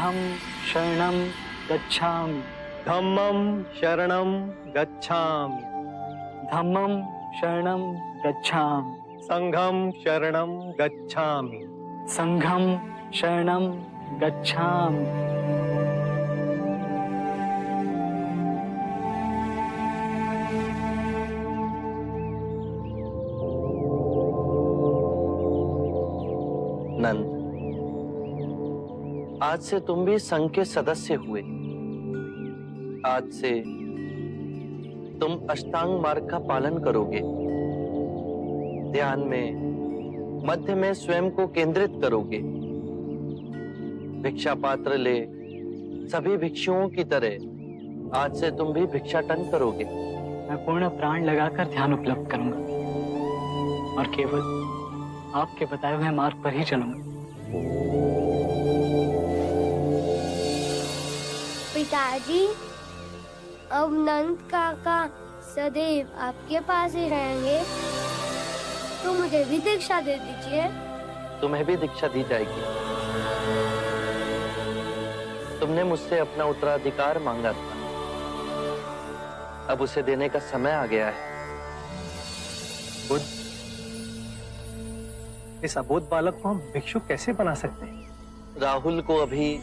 बुद्धं शरणं गच्छामि। धम्मं शरणं गच्छामि। धम्मं शरणं गच्छामि। संघं शरणं गच्छामि। संघं शरणं गच्छामि। नंद, आज से तुम भी संघ के सदस्य हुए। आज से तुम अष्टांग मार्ग का पालन करोगे। ध्यान में मध्य में स्वयं को केंद्रित करोगे। भिक्षा पात्र ले सभी भिक्षुओं की तरह आज से तुम भी भिक्षाटन करोगे। मैं पूर्ण प्राण लगाकर ध्यान उपलब्ध करूंगा और केवल आपके बताए हुए मार्ग पर ही चलूंगा। पिताजी, अब नंद काका सदैव आपके पास ही रहेंगे, तो मुझे भी दीक्षा दे दीजिए। तुम्हें भी दीक्षा दी जाएगी। तुमने मुझसे अपना उत्तराधिकार मांगा था, अब उसे देने का समय आ गया है। बुद्ध, इस अबोध बालक को हम भिक्षु कैसे बना सकते हैं? राहुल को अभी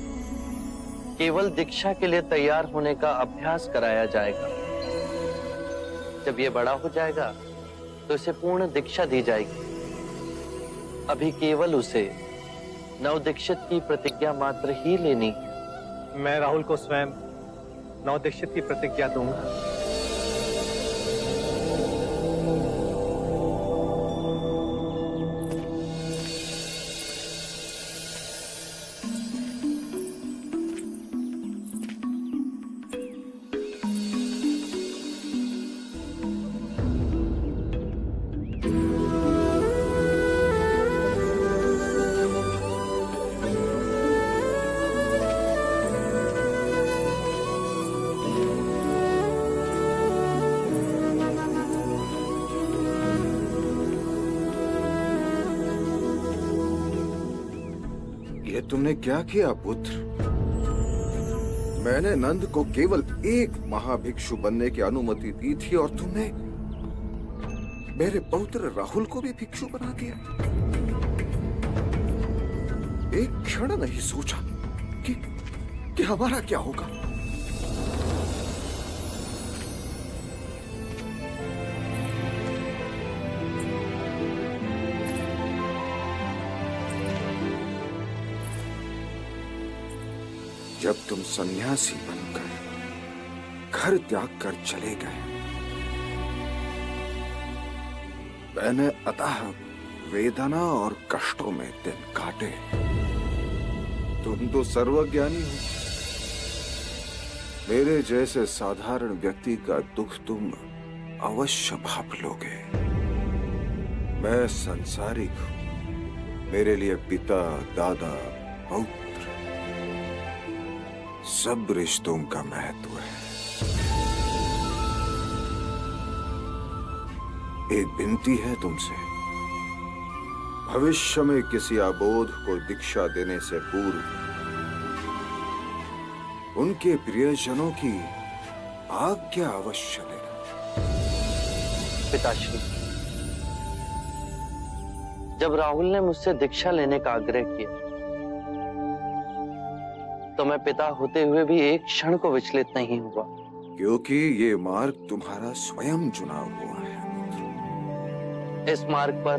केवल दीक्षा के लिए तैयार होने का अभ्यास कराया जाएगा। जब ये बड़ा हो जाएगा तो इसे पूर्ण दीक्षा दी जाएगी। अभी केवल उसे नव दीक्षित की प्रतिज्ञा मात्र ही लेनी है। मैं राहुल को स्वयं नव दीक्षित की प्रतिज्ञा दूंगा। ये तुमने क्या किया पुत्र? मैंने नंद को केवल एक महाभिक्षु बनने की अनुमति दी थी और तुमने मेरे पौत्र राहुल को भी भिक्षु बना दिया। एक क्षण नहीं सोचा कि हमारा क्या होगा। जब तुम सन्यासी बनकर घर त्याग कर चले गए, मैंने अतः वेदना और कष्टों में दिन काटे। तुम तो सर्वज्ञानी हो। मेरे जैसे साधारण व्यक्ति का दुख तुम अवश्य भाप लोगे। मैं सांसारिक हूं। मेरे लिए पिता, दादा, पौत्र सब रिश्तों का महत्व है। एक विनती है तुमसे, भविष्य में किसी अबोध को दीक्षा देने से पूर्व उनके प्रियजनों की आज्ञा अवश्य लेना। पिताश्री, जब राहुल ने मुझसे दीक्षा लेने का आग्रह किया तो मैं पिता होते हुए भी एक क्षण को विचलित नहीं हुआ। क्योंकि ये मार्ग तुम्हारा स्वयं चुना हुआ है। इस मार्ग पर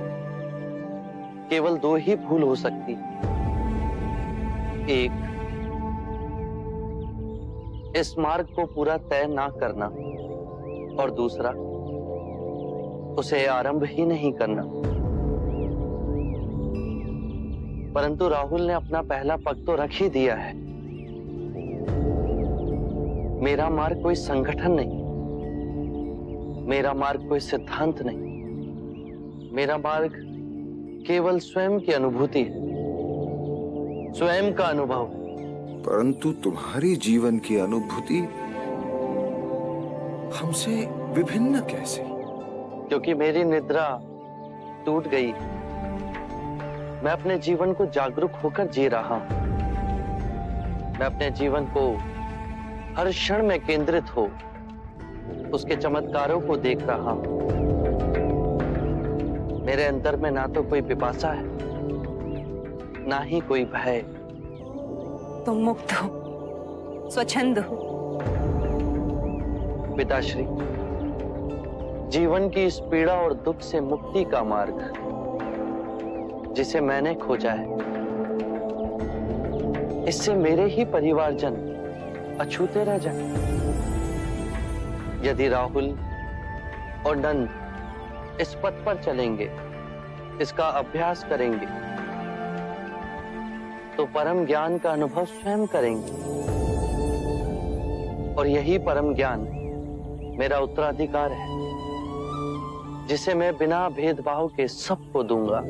केवल दो ही भूल हो सकती। एक, इस मार्ग को पूरा तय ना करना, और दूसरा, उसे आरंभ ही नहीं करना। परंतु राहुल ने अपना पहला पग तो रख ही दिया है। मेरा मार्ग कोई संगठन नहीं, मेरा मार्ग कोई सिद्धांत नहीं। मेरा मार्ग केवल स्वयं की अनुभूति है, स्वयं का अनुभव। परंतु तुम्हारी जीवन की अनुभूति हमसे विभिन्न कैसे? क्योंकि मेरी निद्रा टूट गई। मैं अपने जीवन को जागरूक होकर जी रहा हूं। मैं अपने जीवन को हर क्षण में केंद्रित हो उसके चमत्कारों को देख रहा हूं। मेरे अंदर में ना तो कोई पिपासा है, ना ही कोई भय। तुम मुक्त हो, स्वच्छंद हो। पिताश्री, जीवन की इस पीड़ा और दुख से मुक्ति का मार्ग जिसे मैंने खोजा है, इससे मेरे ही परिवारजन अछूते रह जाएं। यदि राहुल और नंद इस पथ पर चलेंगे, इसका अभ्यास करेंगे, तो परम ज्ञान का अनुभव स्वयं करेंगे। और यही परम ज्ञान मेरा उत्तराधिकार है, जिसे मैं बिना भेदभाव के सबको दूंगा।